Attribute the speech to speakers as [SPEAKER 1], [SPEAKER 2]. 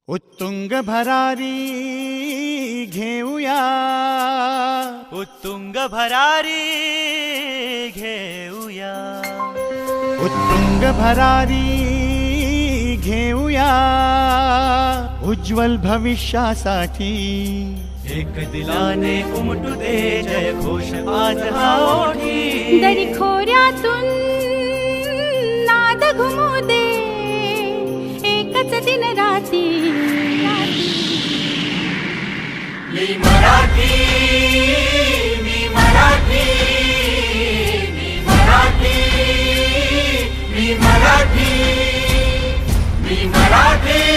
[SPEAKER 1] उत्तुंग भरारी घेऊया,
[SPEAKER 2] उत्तुंग भरारी घेऊया,
[SPEAKER 1] उत्तुंग भरारी घेऊया, उज्ज्वल भविष्यासाठी
[SPEAKER 2] एक दिलाने उमटू दे जय घोष आज हा ओठी.
[SPEAKER 3] दरी खोऱ्यातून नाद घुमू दे एकच दिन राती.
[SPEAKER 2] मी मराठी, मी मराठी, मी मराठी, मी मराठी, मी मराठी.